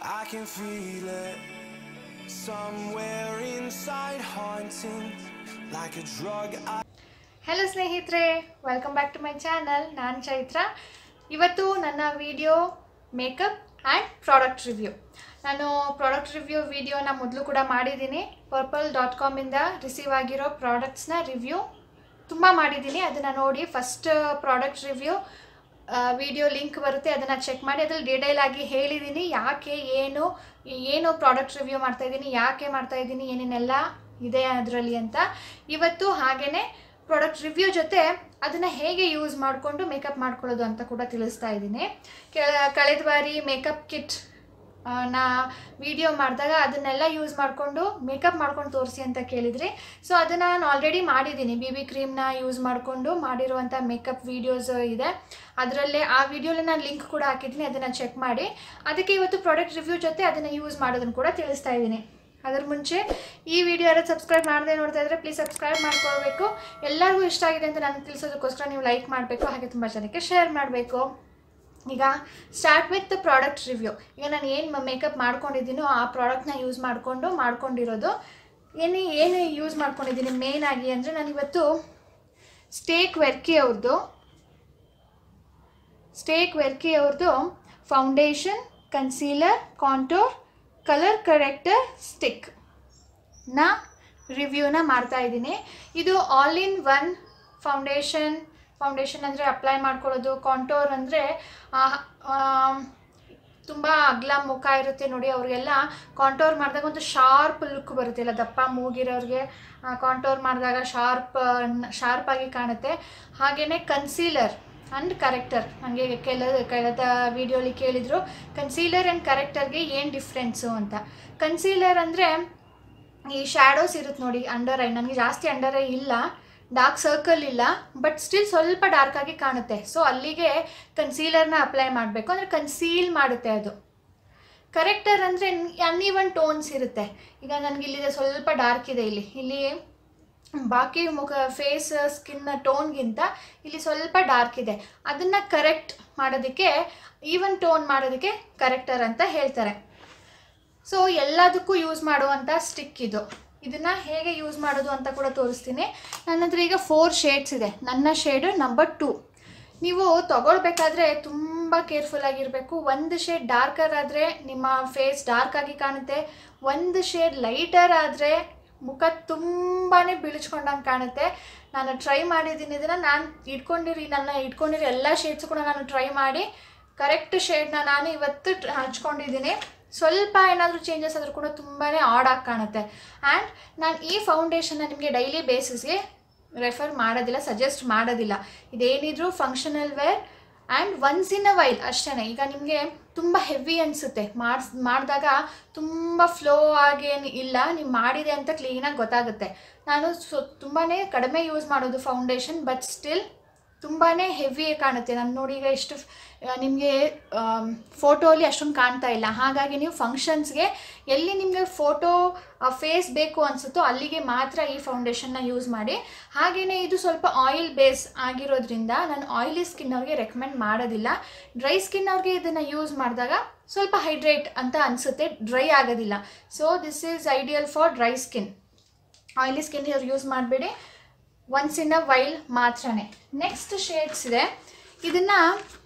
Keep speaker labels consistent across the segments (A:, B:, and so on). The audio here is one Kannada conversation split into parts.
A: I can feel it somewhere inside, haunting like a drug.
B: Hello ಸ್ನೇಹಿತರೆ, welcome back to my channel. ನಾನು ಚೈತ್ರ. ಇವತ್ತು ನನ್ನ video makeup and product review. ನಾನು ಪ್ರಾಡಕ್ಟ್ ರಿವ್ಯೂ ವಿಡಿಯೋನ ಮೊದಲು ಕೂಡ ಮಾಡಿದ್ದೀನಿ. purple.com ಇಂದ ರಿಸೀವ್ ಆಗಿರೋ ಪ್ರಾಡಕ್ಟ್ಸ್ನ ರಿವ್ಯೂ ತುಂಬ ಮಾಡಿದ್ದೀನಿ. ಅದನ್ನು ನೋಡಿ first product review video link ಬರುತ್ತೆ, ಅದನ್ನು ಚೆಕ್ ಮಾಡಿ. ಅದ್ರಲ್ಲಿ ಡೀಟೇಲ್ ಆಗಿ ಹೇಳಿದ್ದೀನಿ ಯಾಕೆ ಏನು ಪ್ರಾಡಕ್ಟ್ ರಿವ್ಯೂ ಮಾಡ್ತಾಯಿದ್ದೀನಿ, ಯಾಕೆ ಮಾಡ್ತಾಯಿದ್ದೀನಿ, ಏನೇನೆಲ್ಲ ಇದೆ ಅದರಲ್ಲಿ ಅಂತ. ಇವತ್ತು ಹಾಗೆಯೇ ಪ್ರಾಡಕ್ಟ್ ರಿವ್ಯೂ ಜೊತೆ ಅದನ್ನು ಹೇಗೆ ಯೂಸ್ ಮಾಡಿಕೊಂಡು ಮೇಕಪ್ ಮಾಡ್ಕೊಳ್ಳೋದು ಅಂತ ಕೂಡ ತಿಳಿಸ್ತಾ ಇದ್ದೀನಿ. ಕಳೆದ ಬಾರಿ ಮೇಕಪ್ ಕಿಟ್ ನಾ ವಿಡಿಯೋ ಮಾಡಿದಾಗ ಅದನ್ನೆಲ್ಲ ಯೂಸ್ ಮಾಡಿಕೊಂಡು ಮೇಕಪ್ ಮಾಡ್ಕೊಂಡು ತೋರಿಸಿ ಅಂತ ಕೇಳಿದ್ರಿ. ಸೊ ಅದನ್ನು ನಾನು ಆಲ್ರೆಡಿ ಮಾಡಿದ್ದೀನಿ. BB ಕ್ರೀಮ್ನ ಯೂಸ್ ಮಾಡಿಕೊಂಡು ಮಾಡಿರುವಂಥ ಮೇಕಪ್ ವೀಡಿಯೋಸ್ ಇದೆ, ಅದರಲ್ಲೇ ಆ ವಿಡಿಯೋಲಿ ನಾನು ಲಿಂಕ್ ಕೂಡ ಹಾಕಿದ್ದೀನಿ, ಅದನ್ನು ಚೆಕ್ ಮಾಡಿ. ಅದಕ್ಕೆ ಇವತ್ತು ಪ್ರಾಡಕ್ಟ್ ರಿವ್ಯೂ ಜೊತೆ ಅದನ್ನು ಯೂಸ್ ಮಾಡೋದನ್ನು ಕೂಡ ತಿಳಿಸ್ತಾ ಇದ್ದೀನಿ. ಅದರ ಮುಂಚೆ ಈ ವಿಡಿಯೋ ಯಾರು ಸಬ್ಸ್ಕ್ರೈಬ್ ಮಾಡದೆ ನೋಡ್ತಾ ಇದ್ದರೆ ಪ್ಲೀಸ್ ಸಬ್ಸ್ಕ್ರೈಬ್ ಮಾಡ್ಕೊಳ್ಬೇಕು. ಎಲ್ಲರಿಗೂ ಇಷ್ಟ ಆಗಿದೆ ಅಂತ ನಾನು ತಿಳಿಸೋದಕ್ಕೋಸ್ಕರ ನೀವು ಲೈಕ್ ಮಾಡಬೇಕು, ಹಾಗೆ ತುಂಬ ಜನಕ್ಕೆ ಶೇರ್ ಮಾಡಬೇಕು. ಈಗ start with the product review. ಈಗ ನಾನು ಏನು ಮೇಕಪ್ ಮಾಡ್ಕೊಂಡಿದ್ದೀನೋ ಆ ಪ್ರಾಡಕ್ಟ್ನ ಯೂಸ್ ಮಾಡ್ಕೊಂಡಿರೋದು ಏನು ಯೂಸ್ ಮಾಡ್ಕೊಂಡಿದ್ದೀನಿ ಮೇಯ್ನ್ ಆಗಿ ಅಂದರೆ, ನಾನು ಇವತ್ತು ಸ್ಟೇಕ್ ವೆರ್ಕಿ ಅವ್ರದ್ದು foundation, concealer, contour, colour corrector ಸ್ಟಿಕ್ನ ರಿವ್ಯೂನ ಮಾಡ್ತಾಯಿದ್ದೀನಿ. ಇದು ಆಲ್ ಇನ್ ಒನ್ ಫೌಂಡೇಶನ್ ಅಂದರೆ ಅಪ್ಲೈ ಮಾಡ್ಕೊಳ್ಳೋದು, ಕಾಂಟೋರ್ ಅಂದರೆ ತುಂಬ ಅಗಲ ಮುಖ ಇರುತ್ತೆ ನೋಡಿ, ಅವ್ರಿಗೆಲ್ಲ ಕಾಂಟೋರ್ ಮಾಡಿದಾಗ ಒಂದು ಶಾರ್ಪ್ ಲುಕ್ ಬರುತ್ತೆ. ಇಲ್ಲ ದಪ್ಪ ಮೂಗಿರೋರಿಗೆ ಕಾಂಟೋರ್ ಮಾಡಿದಾಗ ಶಾರ್ಪಾಗಿ ಕಾಣುತ್ತೆ. ಹಾಗೆಯೇ ಕನ್ಸೀಲರ್ ಆ್ಯಂಡ್ ಕರೆಕ್ಟರ್. ನನಗೆ ಕಳೆದ ವಿಡಿಯೋಲಿ ಕೇಳಿದರು ಕನ್ಸೀಲರ್ ಆ್ಯಂಡ್ ಕರೆಕ್ಟರ್ಗೆ ಏನು ಡಿಫ್ರೆನ್ಸು ಅಂತ. ಕನ್ಸೀಲರ್ ಅಂದರೆ ಈ ಶ್ಯಾಡೋಸ್ ಇರುತ್ತೆ ನೋಡಿ ಅಂಡರ್ ಐ. ನನಗೆ ಜಾಸ್ತಿ ಅಂಡರ್ ಐ ಇಲ್ಲ, ಡಾರ್ಕ್ ಸರ್ಕಲ್ ಇಲ್ಲ, ಬಟ್ ಸ್ಟಿಲ್ ಸ್ವಲ್ಪ ಡಾರ್ಕಾಗಿ ಕಾಣುತ್ತೆ. ಸೊ ಅಲ್ಲಿಗೆ ಕನ್ಸೀಲರ್ನ ಅಪ್ಲೈ ಮಾಡಬೇಕು, ಅಂದರೆ ಕನ್ಸೀಲ್ ಮಾಡುತ್ತೆ ಅದು. ಕರೆಕ್ಟರ್ ಅಂದರೆ ಅನ್ಈವನ್ ಟೋನ್ಸ್ ಇರುತ್ತೆ. ಈಗ ನನಗಿಲ್ಲಿದೆ ಸ್ವಲ್ಪ ಡಾರ್ಕ್ ಇದೆ, ಇಲ್ಲಿ ಬಾಕಿ ಫೇಸ್ ಸ್ಕಿನ್ನ ಟೋನ್ಗಿಂತ ಇಲ್ಲಿ ಸ್ವಲ್ಪ ಡಾರ್ಕ್ ಇದೆ. ಅದನ್ನು ಕರೆಕ್ಟ್ ಮಾಡೋದಕ್ಕೆ, ಈವನ್ ಟೋನ್ ಮಾಡೋದಕ್ಕೆ ಕರೆಕ್ಟರ್ ಅಂತ ಹೇಳ್ತಾರೆ. ಸೊ ಎಲ್ಲದಕ್ಕೂ ಯೂಸ್ ಮಾಡುವಂಥ ಸ್ಟಿಕ್ ಇದು. ಇದನ್ನು ಹೇಗೆ ಯೂಸ್ ಮಾಡೋದು ಅಂತ ಕೂಡ ತೋರಿಸ್ತೀನಿ. ನನ್ನ ಹತ್ರ ಈಗ 4 ಶೇಡ್ಸ್ ಇದೆ. ನನ್ನ ಶೇಡು ನಂಬರ್ 2. ನೀವು ತಗೊಳ್ಬೇಕಾದ್ರೆ ತುಂಬ ಕೇರ್ಫುಲ್ಲಾಗಿರಬೇಕು. ಒಂದು ಶೇಡ್ ಡಾರ್ಕರ್ ಆದರೆ ನಿಮ್ಮ ಫೇಸ್ ಡಾರ್ಕ್ ಆಗಿ ಕಾಣುತ್ತೆ, ಒಂದು ಶೇಡ್ ಲೈಟರ್ ಆದರೆ ಮುಖ ತುಂಬಾ ಬಿಳಿಸ್ಕೊಂಡಂಗೆ ಕಾಣುತ್ತೆ. ನಾನು ಟ್ರೈ ಮಾಡಿದ್ದೀನಿ ಇದನ್ನು. ನಾನು ಇಟ್ಕೊಂಡಿರೋ ಎಲ್ಲ ಶೇಡ್ಸು ಕೂಡ ನಾನು ಟ್ರೈ ಮಾಡಿ ಕರೆಕ್ಟ್ ಶೇಡ್ನ ನಾನು ಇವತ್ತು ಹಚ್ಕೊಂಡಿದ್ದೀನಿ. ಸ್ವಲ್ಪ ಏನಾದರೂ ಚೇಂಜಸ್ ಆದರೂ ಕೂಡ ತುಂಬಾ ಆಡಾಗಿ ಕಾಣುತ್ತೆ. ಆ್ಯಂಡ್ ನಾನು ಈ ಫೌಂಡೇಶನ್ನ ನಿಮಗೆ ಡೈಲಿ ಬೇಸಿಸ್ಗೆ ರೆಫರ್ ಮಾಡೋದಿಲ್ಲ, ಸಜೆಸ್ಟ್ ಮಾಡೋದಿಲ್ಲ. ಇದೇನಿದ್ರು functional wear and once in a while ಅಷ್ಟೇ. ಈಗ ನಿಮಗೆ ತುಂಬ ಹೆವಿ ಅನಿಸುತ್ತೆ, ಮಾಡಿದಾಗ ತುಂಬ ಫ್ಲೋ ಆಗೇನು ಇಲ್ಲ, ನೀವು ಮಾಡಿದೆ ಅಂತ ಕ್ಲೀನಾಗಿ ಗೊತ್ತಾಗುತ್ತೆ. ನಾನು ತುಂಬಾ ಕಡಿಮೆ ಯೂಸ್ ಮಾಡೋದು ಫೌಂಡೇಶನ್, ಬಟ್ ಸ್ಟಿಲ್ ತುಂಬಾ ಹೆವಿ ಕಾಣುತ್ತೆ. ನಾನು ನೋಡಿ ಈಗ ಎಷ್ಟು ನಿಮಗೆ ಫೋಟೋಲಿ ಅಷ್ಟೊಂದು ಕಾಣ್ತಾ ಇಲ್ಲ. ಹಾಗಾಗಿ ನೀವು ಫಂಕ್ಷನ್ಸ್ಗೆ ಎಲ್ಲಿ ನಿಮಗೆ ಫೋಟೋ ಫೇಸ್ ಬೇಕು ಅನಿಸುತ್ತೋ ಅಲ್ಲಿಗೆ ಮಾತ್ರ ಈ ಫೌಂಡೇಶನ್ನ ಯೂಸ್ ಮಾಡಿ. ಹಾಗೆಯೇ ಇದು ಸ್ವಲ್ಪ ಆಯಿಲ್ ಬೇಸ್ ಆಗಿರೋದ್ರಿಂದ ನಾನು ಆಯಿಲಿ ಸ್ಕಿನ್ ಅವ್ರಿಗೆ ರೆಕಮೆಂಡ್ ಮಾಡೋದಿಲ್ಲ. ಡ್ರೈ ಸ್ಕಿನ್ ಅವ್ರಿಗೆ ಇದನ್ನು ಯೂಸ್ ಮಾಡಿದಾಗ ಸ್ವಲ್ಪ ಹೈಡ್ರೇಟ್ ಅಂತ ಅನಿಸುತ್ತೆ, ಡ್ರೈ ಆಗೋದಿಲ್ಲ. So this is ideal for dry skin. Oily skin ಅವ್ರು ಯೂಸ್ ಮಾಡಬೇಡಿ, ಒನ್ಸ್ ಇನ್ ಅ ವೈಲ್ ಮಾತ್ರನೇ. ನೆಕ್ಸ್ಟ್ ಶೇಡ್ಸ್ ಇದೆ. ಇದನ್ನು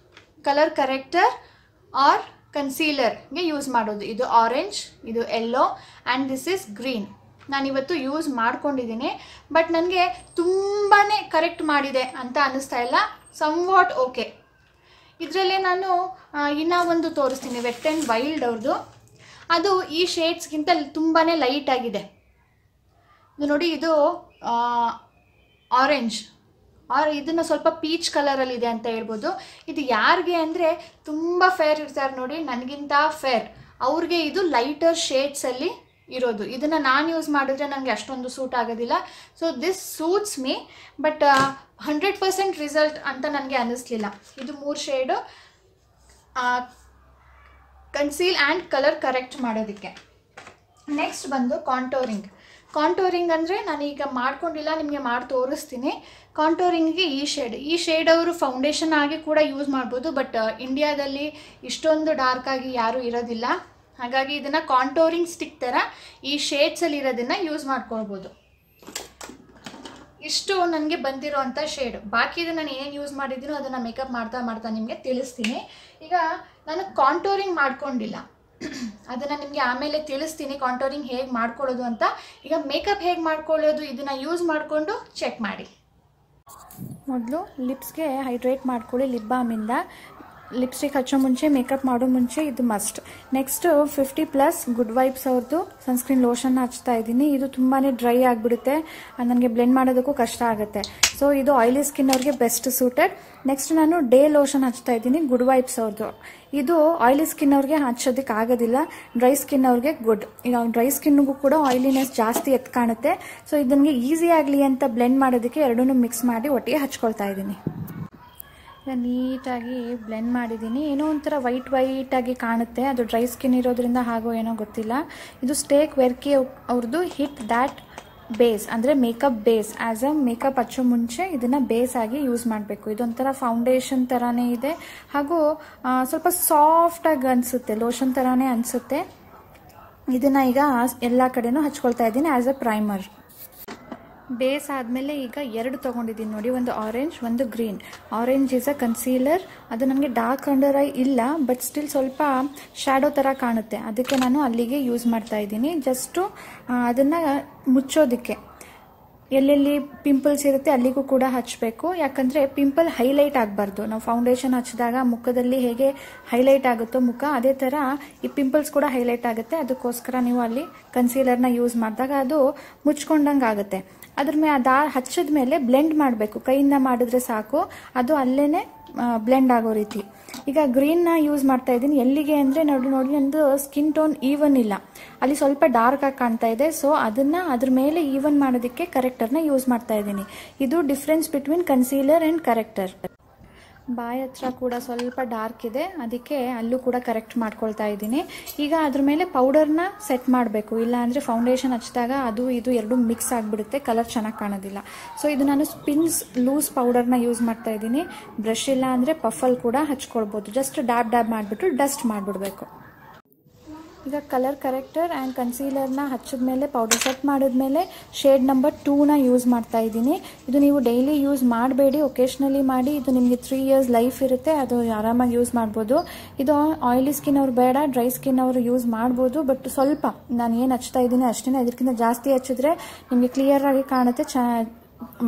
B: ಕಲರ್ ಕರೆಕ್ಟರ್ ಆರ್ ಕನ್ಸೀಲರ್ಗೆ ಯೂಸ್ ಮಾಡೋದು. ಇದು ಆರೆಂಜ್, ಇದು yellow and this is green. ನಾನಿವತ್ತು ಯೂಸ್ ಮಾಡ್ಕೊಂಡಿದ್ದೀನಿ, ಬಟ್ ನನಗೆ ತುಂಬಾ ಕರೆಕ್ಟ್ ಮಾಡಿದೆ ಅಂತ ಅನ್ನಿಸ್ತಾ ಇಲ್ಲ. Somewhat okay. ಇದರಲ್ಲೇ ನಾನು ಇನ್ನೂ ಒಂದು ತೋರಿಸ್ತೀನಿ, ವೆಟ್ ಆ್ಯಂಡ್ ವೈಲ್ಡ್ ಅವ್ರದ್ದು. ಅದು ಈ ಶೇಡ್ಸ್ಗಿಂತ ತುಂಬಾ ಲೈಟ್ ಆಗಿದೆ. ಇದು ನೋಡಿ, ಇದು ಆರೆಂಜ್ ಇದನ್ನು ಸ್ವಲ್ಪ ಪೀಚ್ ಕಲರಲ್ಲಿದೆ ಅಂತ ಹೇಳ್ಬೋದು. ಇದು ಯಾರಿಗೆ ಅಂದರೆ ತುಂಬ ಫೇರ್ ಇರ್ತಾರೆ ನೋಡಿ, ನನಗಿಂತ ಫೇರ್ ಅವ್ರಿಗೆ ಇದು ಲೈಟರ್ ಶೇಡ್ಸಲ್ಲಿ ಇರೋದು. ಇದನ್ನು ನಾನು ಯೂಸ್ ಮಾಡಿದ್ರೆ ನನಗೆ ಅಷ್ಟೊಂದು ಸೂಟ್ ಆಗೋದಿಲ್ಲ. So this suits me, but 100% result ಅಂತ ನನಗೆ ಅನ್ನಿಸ್ಲಿಲ್ಲ. ಇದು 3 shade conceal and colour correct ಮಾಡೋದಕ್ಕೆ. ನೆಕ್ಸ್ಟ್ ಬಂದು ಕಾಂಟೋರಿಂಗ್ ಅಂದರೆ ನಾನೀಗ ಮಾಡ್ಕೊಂಡಿಲ್ಲ, ನಿಮಗೆ ಮಾಡಿ ತೋರಿಸ್ತೀನಿ. ಕಾಂಟೋರಿಂಗಿಗೆ ಈ ಶೇಡ್ ಅವರು ಫೌಂಡೇಶನ್ ಆಗಿ ಕೂಡ ಯೂಸ್ ಮಾಡ್ಬೋದು, ಬಟ್ ಇಂಡಿಯಾದಲ್ಲಿ ಇಷ್ಟೊಂದು ಡಾರ್ಕಾಗಿ ಯಾರೂ ಇರೋದಿಲ್ಲ. ಹಾಗಾಗಿ ಇದನ್ನು ಕಾಂಟೋರಿಂಗ್ ಸ್ಟಿಕ್ ಥರ ಈ ಶೇಡ್ಸಲ್ಲಿ ಇರೋದನ್ನು ಯೂಸ್ ಮಾಡ್ಕೊಳ್ಬೋದು. ಇಷ್ಟು ನನಗೆ ಬಂದಿರೋ ಅಂಥ ಶೇಡ್. ಬಾಕಿದು ನಾನು ಏನು ಯೂಸ್ ಮಾಡಿದ್ದೀನೋ ಅದನ್ನು ಮೇಕಪ್ ಮಾಡ್ತಾ ನಿಮಗೆ ತಿಳಿಸ್ತೀನಿ. ಈಗ ನಾನು ಕಾಂಟೋರಿಂಗ್ ಮಾಡ್ಕೊಂಡಿಲ್ಲ, ಅದನ್ನು ನಿಮಗೆ ಆಮೇಲೆ ತಿಳಿಸ್ತೀನಿ ಕಾಂಟೋರಿಂಗ್ ಹೇಗೆ ಮಾಡ್ಕೊಳ್ಳೋದು ಅಂತ. ಈಗ ಮೇಕಪ್ ಹೇಗೆ ಮಾಡ್ಕೊಳ್ಳೋದು ಇದನ್ನು ಯೂಸ್ ಮಾಡಿಕೊಂಡು ಚೆಕ್ ಮಾಡಿ. ಮೊದಲು ಲಿಪ್ಸ್ಗೆ ಹೈಡ್ರೇಟ್ ಮಾಡ್ಕೊಳ್ಳಿ ಲಿಪ್ ಬಾಮಿಂದ. ಲಿಪ್ಸ್ಟಿಕ್ ಹಚ್ಚೋ ಮುಂಚೆ, ಮೇಕಪ್ ಮಾಡೋ ಮುಂಚೆ ಇದು ಮಸ್ಟ್. ನೆಕ್ಸ್ಟ್ 50+ ಗುಡ್ ವೈಬ್ಸ್ ಅವ್ರದ್ದು ಸನ್ಸ್ಕ್ರೀನ್ ಲೋಷನ್ ಹಚ್ತಾ ಇದ್ದೀನಿ. ಇದು ತುಂಬಾ ಡ್ರೈ ಆಗಿಬಿಡುತ್ತೆ, ನನಗೆ ಬ್ಲೆಂಡ್ ಮಾಡೋದಕ್ಕೂ ಕಷ್ಟ ಆಗುತ್ತೆ. ಸೊ ಇದು ಆಯಿಲಿ ಸ್ಕಿನ್ ಅವ್ರಿಗೆ ಬೆಸ್ಟ್ ಸೂಟೆಡ್. ನೆಕ್ಸ್ಟ್ ನಾನು ಡೇ ಲೋಷನ್ ಹಚ್ತಾ ಇದ್ದೀನಿ ಗುಡ್ ವೈಬ್ಸ್ ಅವ್ರದ್ದು. ಇದು ಆಯಿಲಿ ಸ್ಕಿನ್ ಅವ್ರಿಗೆ ಹಚ್ಚೋದಕ್ಕೆ ಆಗೋದಿಲ್ಲ, ಡ್ರೈ ಸ್ಕಿನ್ ಅವ್ರಿಗೆ ಗುಡ್. ಈಗ ಡ್ರೈ ಸ್ಕಿನ್ಗೂ ಕೂಡ ಆಯಿಲಿನೆಸ್ ಜಾಸ್ತಿ ಎತ್ತು ಕಾಣುತ್ತೆ. ಸೊ ಇದನ್ಗೆ ಈಸಿ ಆಗಲಿ ಅಂತ ಬ್ಲೆಂಡ್ ಮಾಡೋದಕ್ಕೆ ಎರಡನ್ನೂ ಮಿಕ್ಸ್ ಮಾಡಿ ಒಟ್ಟಿಗೆ ಹಚ್ಕೊಳ್ತಾ ಇದ್ದೀನಿ. ನೀಟಾಗಿ ಬ್ಲೆಂಡ್ ಮಾಡಿದ್ದೀನಿ. ಏನೋ ಒಂಥರ ವೈಟಾಗಿ ಕಾಣುತ್ತೆ, ಅದು ಡ್ರೈ ಸ್ಕಿನ್ ಇರೋದ್ರಿಂದ ಹಾಗೋ ಏನೋ ಗೊತ್ತಿಲ್ಲ. ಇದು ಸ್ಟೇಕ್ ವೆರ್ಕಿ ಅವ್ರದ್ದು ಹಿಟ್ ದ್ಯಾಟ್ ಬೇಸ್, ಅಂದರೆ makeup base. As a makeup ಹಚ್ಚೋ ಮುಂಚೆ ಇದನ್ನು ಬೇಸ್ ಆಗಿ ಯೂಸ್ ಮಾಡಬೇಕು. ಇದೊಂಥರ ಫೌಂಡೇಶನ್ ಥರನೇ ಇದೆ, ಹಾಗೂ ಸ್ವಲ್ಪ ಸಾಫ್ಟಾಗಿ ಅನಿಸುತ್ತೆ, ಲೋಷನ್ ಥರನೇ ಅನಿಸುತ್ತೆ. ಇದನ್ನು ಈಗ ಎಲ್ಲ ಕಡೆನೂ ಹಚ್ಕೊಳ್ತಾ ಇದ್ದೀನಿ ಆ್ಯಸ್ ಅ ಪ್ರೈಮರ್. ಬೇಸ್ ಆದಮೇಲೆ ಈಗ 2 ತೊಗೊಂಡಿದ್ದೀನಿ ನೋಡಿ, ಒಂದು ಆರೆಂಜ್, ಒಂದು green. Orange is a concealer. ಅದು ನನಗೆ ಡಾರ್ಕ್ ಅಂಡರ್ ಐ ಇಲ್ಲ, ಬಟ್ ಸ್ಟಿಲ್ ಸ್ವಲ್ಪ ಶ್ಯಾಡೋ ಥರ ಕಾಣುತ್ತೆ, ಅದಕ್ಕೆ ನಾನು ಅಲ್ಲಿಗೆ ಯೂಸ್ ಮಾಡ್ತಾ ಇದ್ದೀನಿ. ಜಸ್ಟು ಅದನ್ನು ಮುಚ್ಚೋದಕ್ಕೆ, ಎಲ್ಲೆಲ್ಲಿ ಪಿಂಪಲ್ಸ್ ಇರುತ್ತೆ ಅಲ್ಲಿಗೂ ಕೂಡ ಹಚ್ಚಬೇಕು. ಯಾಕಂದರೆ ಪಿಂಪಲ್ ಹೈಲೈಟ್ ಆಗಬಾರ್ದು. ನಾವು ಫೌಂಡೇಶನ್ ಹಚ್ಚಿದಾಗ ಮುಖದಲ್ಲಿ ಹೇಗೆ ಹೈಲೈಟ್ ಆಗುತ್ತೋ ಮುಖ, ಅದೇ ಥರ ಈ ಪಿಂಪಲ್ಸ್ ಕೂಡ ಹೈಲೈಟ್ ಆಗುತ್ತೆ. ಅದಕ್ಕೋಸ್ಕರ ನೀವು ಅಲ್ಲಿ ಕನ್ಸೀಲರ್ನ ಯೂಸ್ ಮಾಡಿದಾಗ ಅದು ಮುಚ್ಕೊಂಡಂಗೆ ಆಗುತ್ತೆ. ಅದ್ರ ಮೇಲೆ ಹಚ್ಚಿದ ಮೇಲೆ ಬ್ಲೆಂಡ್ ಮಾಡಬೇಕು, ಕೈಯಿಂದ ಮಾಡಿದ್ರೆ ಸಾಕು, ಅದು ಅಲ್ಲೇ ಬ್ಲೆಂಡ್ ಆಗೋ ರೀತಿ. ಈಗ ಗ್ರೀನ್ನ ಯೂಸ್ ಮಾಡ್ತಾ ಇದ್ದೀನಿ. ಎಲ್ಲಿಗೆ ಅಂದರೆ ನೋಡಿ ನಂದು ಸ್ಕಿನ್ ಟೋನ್ ಈವನ್ ಇಲ್ಲ, ಅಲ್ಲಿ ಸ್ವಲ್ಪ ಡಾರ್ಕ್ ಆಗಿ ಕಾಣ್ತಾ ಇದೆ. ಸೊ ಅದನ್ನು ಅದ್ರ ಮೇಲೆ ಈವನ್ ಮಾಡೋದಕ್ಕೆ ಕರೆಕ್ಟರ್ನ ಯೂಸ್ ಮಾಡ್ತಾ ಇದ್ದೀನಿ. ಇದು difference between concealer and corrector. ಬಾಯಿ ಹತ್ರ ಕೂಡ ಸ್ವಲ್ಪ ಡಾರ್ಕ್ ಇದೆ, ಅದಕ್ಕೆ ಅಲ್ಲೂ ಕೂಡ ಕರೆಕ್ಟ್ ಮಾಡ್ಕೊಳ್ತಾ ಇದ್ದೀನಿ. ಈಗ ಅದ್ರ ಮೇಲೆ ಪೌಡರ್ನ ಸೆಟ್ ಮಾಡಬೇಕು, ಇಲ್ಲ ಅಂದರೆ ಫೌಂಡೇಶನ್ ಹಚ್ಚಿದಾಗ ಅದು ಇದು ಎರಡು ಮಿಕ್ಸ್ ಆಗಿಬಿಡುತ್ತೆ, ಕಲರ್ ಚೆನ್ನಾಗಿ ಕಾಣೋದಿಲ್ಲ. ಸೊ ಇದು ನಾನು ಸ್ಪಿನ್ಸ್ ಲೂಸ್ ಪೌಡರ್ನ ಯೂಸ್ ಮಾಡ್ತಾ ಇದ್ದೀನಿ. ಬ್ರಷ್ ಇಲ್ಲ ಅಂದರೆ ಪಫಲ್ಲಿ ಕೂಡ ಹಚ್ಕೊಳ್ಬೋದು. ಜಸ್ಟ್ ಡ್ಯಾಬ್ ಮಾಡಿಬಿಟ್ಟು ಡಸ್ಟ್ ಮಾಡಿಬಿಡ್ಬೇಕು. ಈಗ ಕಲರ್ ಕರೆಕ್ಟರ್ ಆ್ಯಂಡ್ ಕನ್ಸೀಲರ್ನ ಹಚ್ಚಿದ್ಮೇಲೆ, ಪೌಡರ್ ಸೆಟ್ ಮಾಡಿದ್ಮೇಲೆ ಶೇಡ್ ನಂಬರ್ 2ನ ಯೂಸ್ ಮಾಡ್ತಾ ಇದ್ದೀನಿ. ಇದು ನೀವು ಡೈಲಿ ಯೂಸ್ ಮಾಡಬೇಡಿ, ಒಕೇಶ್ನಲಿ ಮಾಡಿ. ಇದು ನಿಮಗೆ 3 years ಲೈಫ್ ಇರುತ್ತೆ, ಅದು ಆರಾಮಾಗಿ ಯೂಸ್ ಮಾಡ್ಬೋದು. ಇದು ಆಯಿಲಿ ಸ್ಕಿನ್ ಅವ್ರು ಬೇಡ, ಡ್ರೈ ಸ್ಕಿನ್ ಅವರು ಯೂಸ್ ಮಾಡ್ಬೋದು. ಬಟ್ ಸ್ವಲ್ಪ ನಾನು ಏನು ಹಚ್ತಾ ಇದ್ದೀನಿ ಅಷ್ಟೇ, ಇದಕ್ಕಿಂತ ಜಾಸ್ತಿ ಹಚ್ಚಿದ್ರೆ ನಿಮಗೆ ಕ್ಲಿಯರ್ ಆಗಿ ಕಾಣುತ್ತೆ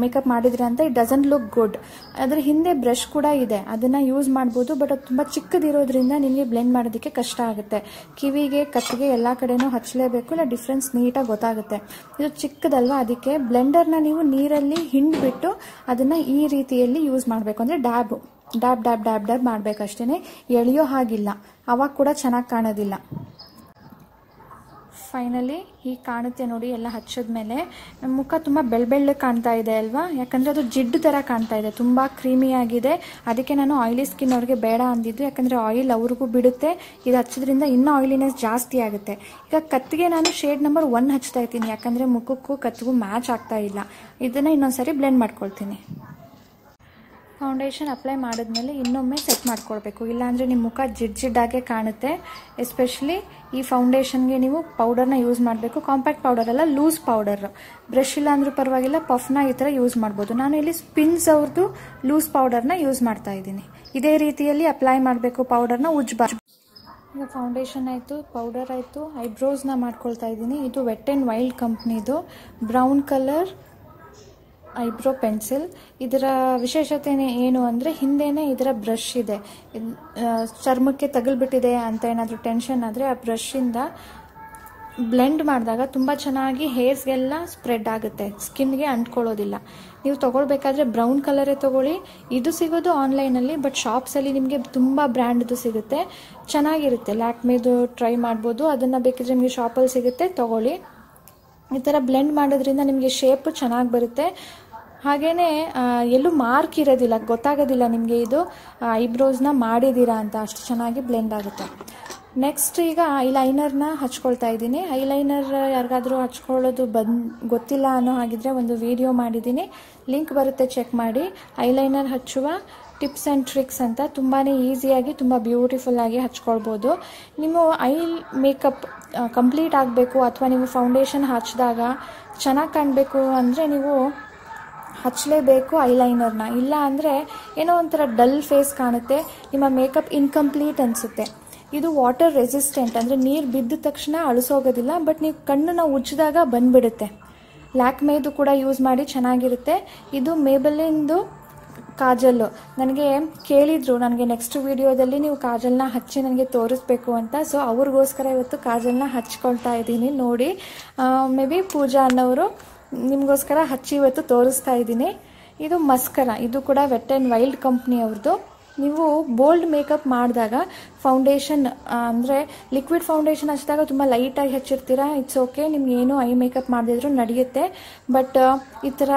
B: ಮೇಕಪ್ ಮಾಡಿದ್ರೆ ಅಂತ. It doesn't look good. ಅದ್ರ ಹಿಂದೆ ಬ್ರಷ್ ಕೂಡ ಇದೆ, ಅದನ್ನು ಯೂಸ್ ಮಾಡ್ಬೋದು. ಬಟ್ ಅದು ತುಂಬ ಚಿಕ್ಕದಿರೋದ್ರಿಂದ ನಿಮಗೆ ಬ್ಲೆಂಡ್ ಮಾಡೋದಕ್ಕೆ ಕಷ್ಟ ಆಗುತ್ತೆ. ಕಿವಿಗೆ, ಕತ್ತಿಗೆ ಎಲ್ಲ ಕಡೆನೂ ಹಚ್ಚಲೇಬೇಕು, ಇಲ್ಲ ಡಿಫ್ರೆನ್ಸ್ ನೀಟಾಗಿ ಗೊತ್ತಾಗುತ್ತೆ. ಇದು ಚಿಕ್ಕದಲ್ವಾ, ಅದಕ್ಕೆ ಬ್ಲೆಂಡರ್ನ ನೀವು ನೀರಲ್ಲಿ ಹಿಂಡ್ಬಿಟ್ಟು ಅದನ್ನು ಈ ರೀತಿಯಲ್ಲಿ ಯೂಸ್ ಮಾಡಬೇಕು. ಅಂದರೆ ಡ್ಯಾಬ್ ಮಾಡಬೇಕಷ್ಟೇ, ಎಳೆಯೋ ಹಾಗಿಲ್ಲ, ಅವಾಗ ಕೂಡ ಚೆನ್ನಾಗಿ ಕಾಣೋದಿಲ್ಲ. ಫೈನಲಿ ಹೀಗೆ ಕಾಣುತ್ತೆ ನೋಡಿ. ಎಲ್ಲ ಹಚ್ಚಿದ್ಮೇಲೆ ಮುಖ ತುಂಬ ಬೆಳ್ಳಗೆ ಕಾಣ್ತಾ ಇದೆ ಅಲ್ವಾ, ಯಾಕಂದರೆ ಅದು ಜಿಡ್ಡು ಥರ ಕಾಣ್ತಾ ಇದೆ, ತುಂಬ ಕ್ರೀಮಿಯಾಗಿದೆ. ಅದಕ್ಕೆ ನಾನು ಆಯಿಲಿ ಸ್ಕಿನ್ ಅವ್ರಿಗೆ ಬೇಡ ಅಂದಿದ್ದು, ಯಾಕಂದರೆ ಆಯಿಲ್ ಅವ್ರಿಗೂ ಬಿಡುತ್ತೆ. ಇದು ಹಚ್ಚೋದ್ರಿಂದ ಇನ್ನೂ ಆಯಿಲಿನೆಸ್ ಜಾಸ್ತಿ ಆಗುತ್ತೆ. ಈಗ ಕತ್ತಿಗೆ ನಾನು ಶೇಡ್ ನಂಬರ್ 1 ಹಚ್ತಾ ಇದ್ದೀನಿ, ಯಾಕಂದರೆ ಮುಖಕ್ಕೂ ಕತ್ತಿಗೂ ಮ್ಯಾಚ್ ಆಗ್ತಾ ಇಲ್ಲ. ಇದನ್ನು ಇನ್ನೊಂದ್ಸರಿ ಬ್ಲೆಂಡ್ ಮಾಡ್ಕೊಳ್ತೀನಿ. ಫೌಂಡೇಶನ್ ಅಪ್ಲೈ ಮಾಡಿದ್ಮೇಲೆ ಇನ್ನೊಮ್ಮೆ ಸೆಟ್ ಮಾಡ್ಕೊಳ್ಬೇಕು, ಇಲ್ಲಾಂದರೆ ನಿಮ್ಮ ಮುಖ ಜಿಡ್ಡಾಗೆ ಕಾಣುತ್ತೆ. ಎಸ್ಪೆಷಲಿ ಈ ಫೌಂಡೇಶನ್ಗೆ ನೀವು ಪೌಡರ್ನ ಯೂಸ್ ಮಾಡಬೇಕು. ಕಾಂಪ್ಯಾಕ್ಟ್ ಪೌಡರ್ ಅಲ್ಲ, ಲೂಸ್ ಪೌಡರ್. ಬ್ರಷ್ ಇಲ್ಲ ಅಂದ್ರೂ ಪರವಾಗಿಲ್ಲ, ಪಫ್ನ ಈ ಥರ ಯೂಸ್ ಮಾಡ್ಬೋದು. ನಾನು ಇಲ್ಲಿ ಸ್ಪಿನ್ಸ್ ಅವ್ರದ್ದು ಲೂಸ್ ಪೌಡರ್ನ ಯೂಸ್ ಮಾಡ್ತಾ ಇದ್ದೀನಿ. ಇದೇ ರೀತಿಯಲ್ಲಿ ಅಪ್ಲೈ ಮಾಡಬೇಕು ಪೌಡರ್ನ, ಉಜ್ಜಬಾರ್ದು. ಈಗ ಫೌಂಡೇಶನ್ ಆಯಿತು, ಪೌಡರ್ ಆಯಿತು, ಐಬ್ರೋಸ್ನ ಮಾಡ್ಕೊಳ್ತಾ ಇದ್ದೀನಿ. ಇದು ವೆಟ್ ಆ್ಯಂಡ್ ವೈಲ್ಡ್ ಕಂಪ್ನಿದು ಬ್ರೌನ್ ಕಲರ್ ಐಬ್ರೋ ಪೆನ್ಸಿಲ್. ಇದರ ವಿಶೇಷತೆ ಏನು ಅಂದರೆ ಹಿಂದೆನೇ ಇದರ ಬ್ರಷ್ ಇದೆ. ಚರ್ಮಕ್ಕೆ ತಗಲ್ಬಿಟ್ಟಿದೆ ಅಂತ ಏನಾದರೂ ಟೆನ್ಷನ್ ಆದರೆ ಆ ಬ್ರಷಿಂದ ಬ್ಲೆಂಡ್ ಮಾಡಿದಾಗ ತುಂಬ ಚೆನ್ನಾಗಿ ಹೇರ್ಸ್ಗೆಲ್ಲ ಸ್ಪ್ರೆಡ್ ಆಗುತ್ತೆ, ಸ್ಕಿನ್ಗೆ ಅಂಟ್ಕೊಳ್ಳೋದಿಲ್ಲ. ನೀವು ತೊಗೊಳ್ಬೇಕಾದ್ರೆ ಬ್ರೌನ್ ಕಲರೇ ತೊಗೊಳ್ಳಿ. ಇದು ಸಿಗೋದು ಆನ್ಲೈನಲ್ಲಿ, ಬಟ್ ಶಾಪ್ಸಲ್ಲಿ ನಿಮಗೆ ತುಂಬ ಬ್ರ್ಯಾಂಡ್ದು ಸಿಗುತ್ತೆ, ಚೆನ್ನಾಗಿರುತ್ತೆ. ಲ್ಯಾಕ್ಮೇದು ಟ್ರೈ ಮಾಡ್ಬೋದು, ಅದನ್ನು ಬೇಕಿದ್ರೆ ನಿಮಗೆ ಶಾಪಲ್ಲಿ ಸಿಗುತ್ತೆ, ತೊಗೊಳ್ಳಿ. ಈ ಥರ ಬ್ಲೆಂಡ್ ಮಾಡೋದ್ರಿಂದ ನಿಮಗೆ ಶೇಪು ಚೆನ್ನಾಗಿ ಬರುತ್ತೆ. ಹಾಗೆಯೇ ಎಲ್ಲೂ ಮಾರ್ಕ್ ಇರೋದಿಲ್ಲ, ಗೊತ್ತಾಗೋದಿಲ್ಲ ನಿಮಗೆ ಇದು ಐಬ್ರೋಸ್ನ ಮಾಡಿದ್ದೀರಾ ಅಂತ, ಅಷ್ಟು ಚೆನ್ನಾಗಿ ಬ್ಲೆಂಡ್ ಆಗುತ್ತೆ. ನೆಕ್ಸ್ಟ್ ಈಗ ಐಲೈನರ್ನ ಹಚ್ಕೊಳ್ತಾ ಇದ್ದೀನಿ. ಐಲೈನರ್ ಯಾರಿಗಾದರೂ ಹಚ್ಕೊಳ್ಳೋದು ಗೊತ್ತಿಲ್ಲ ಅನ್ನೋ ಹಾಗಿದ್ರೆ ಒಂದು ವಿಡಿಯೋ ಮಾಡಿದ್ದೀನಿ, ಲಿಂಕ್ ಬರುತ್ತೆ, ಚೆಕ್ ಮಾಡಿ. ಐಲೈನರ್ ಹಚ್ಚುವ ಟಿಪ್ಸ್ ಆ್ಯಂಡ್ ಟ್ರಿಕ್ಸ್ ಅಂತ. ತುಂಬಾ ಈಸಿಯಾಗಿ ತುಂಬ ಬ್ಯೂಟಿಫುಲ್ಲಾಗಿ ಹಚ್ಕೊಳ್ಬೋದು. ನೀವು ಐ ಮೇಕಪ್ ಕಂಪ್ಲೀಟ್ ಆಗಬೇಕು ಅಥವಾ ನೀವು ಫೌಂಡೇಶನ್ ಹಚ್ಚಿದಾಗ ಚೆನ್ನಾಗಿ ಕಾಣಬೇಕು ಅಂದರೆ ನೀವು ಹಚ್ಚಲೇಬೇಕು ಐಲೈನರ್ನ. ಇಲ್ಲ ಅಂದರೆ ಏನೋ ಒಂಥರ ಡಲ್ ಫೇಸ್ ಕಾಣುತ್ತೆ, ನಿಮ್ಮ ಮೇಕಪ್ ಇನ್ಕಂಪ್ಲೀಟ್ ಅನಿಸುತ್ತೆ. ಇದು ವಾಟರ್ ರೆಸಿಸ್ಟೆಂಟ್, ಅಂದರೆ ನೀರು ಬಿದ್ದ ತಕ್ಷಣ ಅಳಿಸೋಗೋದಿಲ್ಲ, ಬಟ್ ನೀವು ಕಣ್ಣನ್ನು ಉಜ್ಜಿದಾಗ ಬಂದುಬಿಡುತ್ತೆ. ಲ್ಯಾಕ್ಮೇದು ಕೂಡ ಯೂಸ್ ಮಾಡಿ ಚೆನ್ನಾಗಿರುತ್ತೆ. ಇದು ಮೇಬೆಲಿನ್ದು ಕಾಜಲ್ಲು. ನನಗೆ ಕೇಳಿದರು ನನಗೆ ನೆಕ್ಸ್ಟ್ ವಿಡಿಯೋದಲ್ಲಿ ನೀವು ಕಾಜಲ್ನ ಹಚ್ಚಿ ನನಗೆ ತೋರಿಸ್ಬೇಕು ಅಂತ. ಸೊ ಅವ್ರಿಗೋಸ್ಕರ ಇವತ್ತು ಕಾಜಲ್ನ ಹಚ್ಕೊಳ್ತಾ ಇದ್ದೀನಿ. ನೋಡಿ, ಮೇ ಬಿ ಪೂಜಾ ಅನ್ನೋರು ನಿಮಗೋಸ್ಕರ ಹಚ್ಚಿ ಇವತ್ತು ತೋರಿಸ್ತಾ ಇದ್ದೀನಿ. ಇದು ಮಸ್ಕರ, ಇದು ಕೂಡ ವೆಟ್ ಆ್ಯಂಡ್ ವೈಲ್ಡ್ ಕಂಪ್ನಿ ಅವ್ರದ್ದು. ನೀವು ಬೋಲ್ಡ್ ಮೇಕಪ್ ಮಾಡಿದಾಗ ಫೌಂಡೇಶನ್ ಅಂದರೆ ಲಿಕ್ವಿಡ್ ಫೌಂಡೇಶನ್ ಹಚ್ಚಿದಾಗ ತುಂಬ ಲೈಟಾಗಿ ಹಚ್ಚಿರ್ತೀರಾ, ಇಟ್ಸ್ ಓಕೆ, ನಿಮ್ಗೆ ಏನೂ ಐ ಮೇಕಪ್ ಮಾಡದಿದ್ರು ನಡೆಯುತ್ತೆ. ಬಟ್ ಈ ಥರ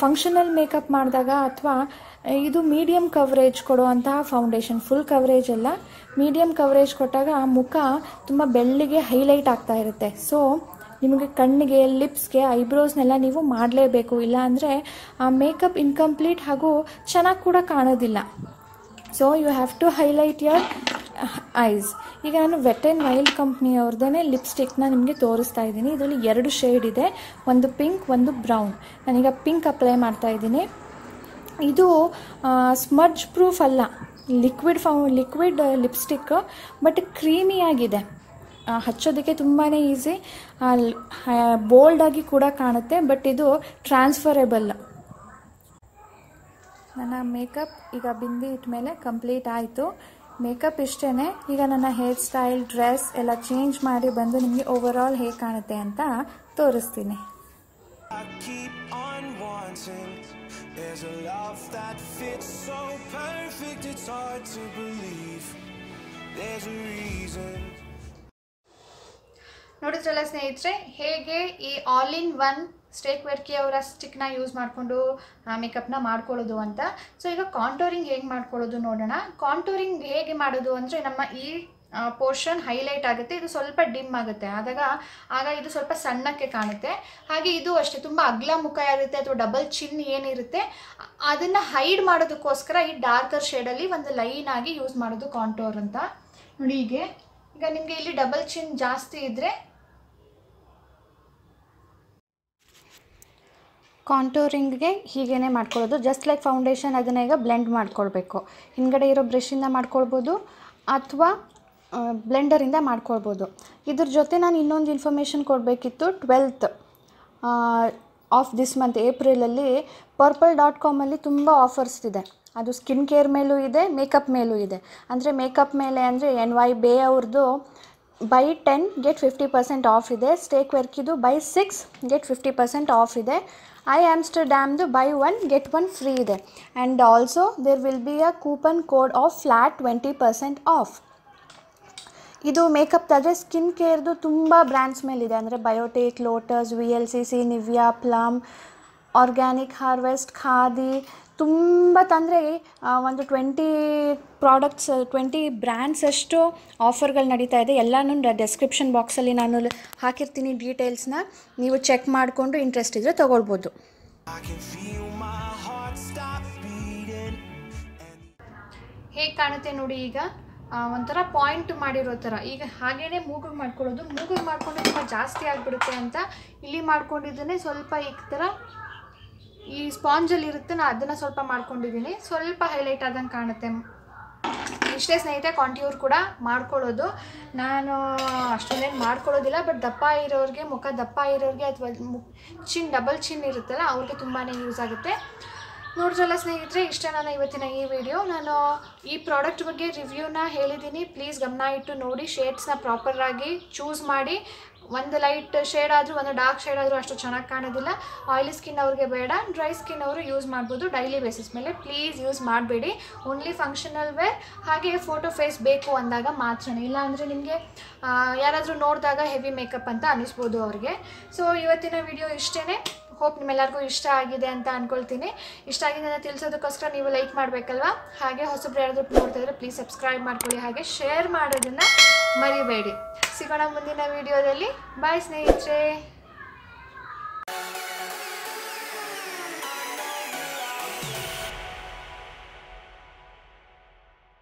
B: ಫಂಕ್ಷನಲ್ ಮೇಕಪ್ ಮಾಡಿದಾಗ ಅಥವಾ ಇದು ಮೀಡಿಯಮ್ ಕವರೇಜ್ ಕೊಡುವಂತಹ ಫೌಂಡೇಶನ್, ಫುಲ್ ಕವರೇಜ್ ಅಲ್ಲ, ಮೀಡಿಯಮ್ ಕವರೇಜ್ ಕೊಟ್ಟಾಗ ಮುಖ ತುಂಬ ಬೆಳ್ಳಿಗೆ ಹೈಲೈಟ್ ಆಗ್ತಾ ಇರುತ್ತೆ. ಸೊ ನಿಮಗೆ ಕಣ್ಣಿಗೆ, ಲಿಪ್ಸ್ಗೆ, ಐಬ್ರೋಸ್ನೆಲ್ಲ ನೀವು ಮಾಡಲೇಬೇಕು. ಇಲ್ಲ ಅಂದರೆ ಆ ಮೇಕಪ್ ಇನ್ಕಂಪ್ಲೀಟ್ ಹಾಗೂ ಚೆನ್ನಾಗಿ ಕೂಡ ಕಾಣೋದಿಲ್ಲ. So you have to highlight your eyes. ಈಗ ನಾನು ವೆಟ್ ಆ್ಯಂಡ್ ವೈಲ್ಡ್ ಕಂಪ್ನಿಯವ್ರದ್ದೇ ಲಿಪ್ಸ್ಟಿಕ್ನ ನಿಮಗೆ ತೋರಿಸ್ತಾ ಇದ್ದೀನಿ. ಇದರಲ್ಲಿ 2 ಶೇಡ್ ಇದೆ, ಒಂದು ಪಿಂಕ್, ಒಂದು ಬ್ರೌನ್. ನಾನೀಗ ಪಿಂಕ್ ಅಪ್ಲೈ ಮಾಡ್ತಾ ಇದ್ದೀನಿ. ಇದು ಸ್ಮಡ್ಜ್ ಪ್ರೂಫ್ ಅಲ್ಲ, ಲಿಕ್ವಿಡ್ ಲಿಪ್ಸ್ಟಿಕ್, ಬಟ್ ಕ್ರೀಮಿಯಾಗಿದೆ, ಹಚ್ಚೋದಕ್ಕೆ ತುಂಬಾ ಈಸಿ, ಬೋಲ್ಡಾಗಿ ಕೂಡ ಕಾಣುತ್ತೆ. ಬಟ್ ಇದು ಟ್ರಾನ್ಸ್ಫರೇಬಲ್. ನನ್ನ ಮೇಕಪ್ ಈಗ ಬಿಂದಿ ಇಟ್ಮೇಲೆ ಕಂಪ್ಲೀಟ್ ಆಯಿತು. ಮೇಕಪ್ ಇಷ್ಟೇ. ಈಗ ನನ್ನ ಹೇರ್ ಸ್ಟೈಲ್, ಡ್ರೆಸ್ ಎಲ್ಲ ಚೇಂಜ್ ಮಾಡಿ ಬಂದು ನಿಮಗೆ ಓವರ್ ಆಲ್ ಹೇಗೆ ಕಾಣುತ್ತೆ ಅಂತ ತೋರಿಸ್ತೀನಿ. ನೋಡಿದ್ರಲ್ಲ ಸ್ನೇಹಿತರೆ, ಹೇಗೆ ಈ ಆಲ್ ಇನ್ ಒನ್ ಸ್ಟೇಕ್ ವೆರ್ಕಿ ಅವರ ಸ್ಟಿಕ್ನ ಯೂಸ್ ಮಾಡಿಕೊಂಡು ಮೇಕಪ್ನ ಮಾಡ್ಕೊಳ್ಳೋದು ಅಂತ. ಸೊ ಈಗ ಕಾಂಟೋರಿಂಗ್ ಹೇಗೆ ಮಾಡ್ಕೊಳ್ಳೋದು ನೋಡೋಣ. ಕಾಂಟೋರಿಂಗ್ ಹೇಗೆ ಮಾಡೋದು ಅಂದರೆ, ನಮ್ಮ ಈ ಪೋರ್ಷನ್ ಹೈಲೈಟ್ ಆಗುತ್ತೆ, ಇದು ಸ್ವಲ್ಪ ಡಿಮ್ ಆಗುತ್ತೆ, ಆಗ ಇದು ಸ್ವಲ್ಪ ಸಣ್ಣಕ್ಕೆ ಕಾಣುತ್ತೆ. ಹಾಗೆ ಇದು ಅಷ್ಟೇ, ತುಂಬ ಅಗ್ಲ ಮುಖ ಇರುತ್ತೆ ಅಥವಾ ಡಬಲ್ ಚಿನ್ ಏನಿರುತ್ತೆ ಅದನ್ನು ಹೈಡ್ ಮಾಡೋದಕ್ಕೋಸ್ಕರ ಈ ಡಾರ್ಕರ್ ಶೇಡಲ್ಲಿ ಒಂದು ಲೈನ್ ಆಗಿ ಯೂಸ್ ಮಾಡೋದು ಕಾಂಟೋರ್ ಅಂತ. ನೋಡಿ, ಈಗ ನಿಮಗೆ ಇಲ್ಲಿ ಡಬಲ್ ಚಿನ್ ಜಾಸ್ತಿ ಇದ್ದರೆ ಕಾಂಟೋರಿಂಗ್ಗೆ ಹೀಗೇ ಮಾಡ್ಕೊಳ್ಳೋದು. ಜಸ್ಟ್ ಲೈಕ್ ಫೌಂಡೇಶನ್ ಅದನ್ನು ಈಗ ಬ್ಲೆಂಡ್ ಮಾಡ್ಕೊಳ್ಬೇಕು. ಹಿಂದ್ಗಡೆ ಇರೋ ಬ್ರಷಿಂದ ಮಾಡ್ಕೊಳ್ಬೋದು ಅಥವಾ ಬ್ಲೆಂಡರಿಂದ ಮಾಡ್ಕೊಳ್ಬೋದು. ಇದ್ರ ಜೊತೆ ನಾನು ಇನ್ನೊಂದು ಇನ್ಫಾರ್ಮೇಷನ್ ಕೊಡಬೇಕಿತ್ತು. 12th of this month ಏಪ್ರಿಲಲ್ಲಿ purple.com ತುಂಬ ಆಫರ್ಸ್ ಇದೆ. ಅದು ಸ್ಕಿನ್ ಕೇರ್ ಮೇಲೂ ಇದೆ, ಮೇಕಪ್ ಮೇಲೂ ಇದೆ. ಅಂದರೆ ಮೇಕಪ್ ಮೇಲೆ ಅಂದರೆ NY ಬೇ ಅವ್ರದ್ದು ಬೈ 10 ಗೆಟ್ 50% ಆಫ್ ಇದೆ. ಸ್ಟೇಕ್ ವೆರ್ಕಿದು ಬೈ 6 ಗೆಟ್ 50% ಆಫ್ ಇದೆ. ಐ ಆಮ್ಸ್ಟರ್ಡ್ಯಾಮ್ದು ಬೈ 1 ಗೆಟ್ 1 ಫ್ರೀ ಇದೆ. And also there will be a coupon code of flat 20% off. ಇದು ಮೇಕಪ್ದಾದರೆ ಸ್ಕಿನ್ ಕೇರ್ದು ತುಂಬ ಬ್ರ್ಯಾಂಡ್ಸ್ ಮೇಲಿದೆ. ಅಂದರೆ Biotique, Lotus, VLCC, Nivea, Plum, Organic Harvest, Khadi, ತುಂಬ ತಂದರೆ ಒಂದು 20 ಪ್ರಾಡಕ್ಟ್ಸ್, 20 ಬ್ರ್ಯಾಂಡ್ಸ್ ಅಷ್ಟು ಆಫರ್ಗಳು ನಡೀತಾ ಇದೆ. ಎಲ್ಲನೂ ಡೆಸ್ಕ್ರಿಪ್ಷನ್ ಬಾಕ್ಸಲ್ಲಿ ನಾನು ಹಾಕಿರ್ತೀನಿ ಡೀಟೇಲ್ಸ್ನ, ನೀವು ಚೆಕ್ ಮಾಡಿಕೊಂಡು ಇಂಟ್ರೆಸ್ಟ್ ಇದ್ದರೆ ತೊಗೊಳ್ಬೋದು. ಹೇಗೆ ಕಾಣುತ್ತೆ ನೋಡಿ, ಈಗ ಒಂಥರ ಪಾಯಿಂಟ್ ಮಾಡಿರೋ ಥರ. ಈಗ ಹಾಗೇ ಮೂಗಿಗೆ ಮಾಡ್ಕೊಳ್ಳೋದು. ಮೂಗಿಗೆ ಮಾಡಿಕೊಂಡ್ರೆ ತುಂಬ ಜಾಸ್ತಿ ಆಗಿಬಿಡುತ್ತೆ ಅಂತ ಇಲ್ಲಿ ಮಾಡ್ಕೊಂಡಿದ್ದೇನೆ. ಸ್ವಲ್ಪ ಈ ಥರ ಈ ಸ್ಪಾಂಜಲ್ಲಿ ಇರುತ್ತೆ, ನಾನು ಅದನ್ನು ಸ್ವಲ್ಪ ಮಾಡ್ಕೊಂಡಿದ್ದೀನಿ, ಸ್ವಲ್ಪ ಹೈಲೈಟ್ ಆದಂಗೆ ಕಾಣುತ್ತೆ. ಇಷ್ಟೇ ಸ್ನೇಹಿತರೆ, ಕಾಂಟ್ಯೂರ್ ಕೂಡ ಮಾಡ್ಕೊಳ್ಳೋದು. ನಾನು ಅಷ್ಟೊಂದೇನು ಮಾಡ್ಕೊಳ್ಳೋದಿಲ್ಲ, ಬಟ್ ದಪ್ಪ ಇರೋರಿಗೆ, ಮುಖ ದಪ್ಪ ಇರೋರಿಗೆ ಅಥವಾ ಡಬಲ್ ಚಿನ್ ಇರುತ್ತಲ್ಲ ಅವ್ರಿಗೆ ತುಂಬಾ ಯೂಸ್ ಆಗುತ್ತೆ. ನೋಡಿದ್ರಲ್ಲ ಸ್ನೇಹಿತರೆ, ಇಷ್ಟ ನಾನು ಇವತ್ತಿನ ಈ ವಿಡಿಯೋ. ನಾನು ಈ ಪ್ರಾಡಕ್ಟ್ ಬಗ್ಗೆ ರಿವ್ಯೂನ ಹೇಳಿದ್ದೀನಿ. ಪ್ಲೀಸ್ ಗಮನ ಇಟ್ಟು ನೋಡಿ, ಶೇಡ್ಸ್ನ ಪ್ರಾಪರಾಗಿ ಚೂಸ್ ಮಾಡಿ. ಒಂದು ಲೈಟ್ ಶೇಡ್ ಆದರೂ ಒಂದು ಡಾರ್ಕ್ ಶೇಡ್ ಆದರೂ ಅಷ್ಟು ಚೆನ್ನಾಗಿ ಕಾಣೋದಿಲ್ಲ. ಆಯಿಲಿ ಸ್ಕಿನ್ ಅವ್ರಿಗೆ ಬೇಡ, ಡ್ರೈ ಸ್ಕಿನ್ ಅವರು ಯೂಸ್ ಮಾಡ್ಬೋದು ಡೈಲಿ ಬೇಸಿಸ್ ಮೇಲೆ. ಪ್ಲೀಸ್ ಯೂಸ್ ಮಾಡಬೇಡಿ. ಓನ್ಲಿ ಫಂಕ್ಷನಲ್ ವೇರ್ ಹಾಗೆ ಫೋಟೋ ಫೇಸ್ ಬೇಕು ಅಂದಾಗ ಮಾತ್ರ. ಇಲ್ಲ ಅಂದರೆ ನಿಮಗೆ ಯಾರಾದರೂ ನೋಡಿದಾಗ ಹೆವಿ ಮೇಕಪ್ ಅಂತ ಅನ್ನಿಸ್ಬೋದು ಅವ್ರಿಗೆ. ಸೊ ಇವತ್ತಿನ ವಿಡಿಯೋ ಇಷ್ಟೇ. ಹೋಪ್ ನಿಮ್ಮೆಲ್ಲರಿಗೂ ಇಷ್ಟ ಆಗಿದೆ ಅಂತ ಅಂದ್ಕೊಳ್ತೀನಿ. ಇಷ್ಟ ಆಗಿದೆ ಅಂತ ತಿಳಿಸೋದಕ್ಕೋಸ್ಕರ ನೀವು ಲೈಕ್ ಮಾಡಬೇಕಲ್ವಾ. ಹಾಗೆ ಹೊಸಬ್ರು ಯಾರಾದರೂ ನೋಡ್ತಾ ಇದ್ದರೆ ಪ್ಲೀಸ್ ಸಬ್ಸ್ಕ್ರೈಬ್ ಮಾಡ್ಕೊಳ್ಳಿ. ಹಾಗೆ ಶೇರ್ ಮಾಡೋದನ್ನು ಮರಿಬೇಡಿ. ಸಿಗೋಣ ಮುಂದಿನ ವಿಡಿಯೋದಲ್ಲಿ. ಬಾಯ್ ಸ್ನೇಹಿತರೆ.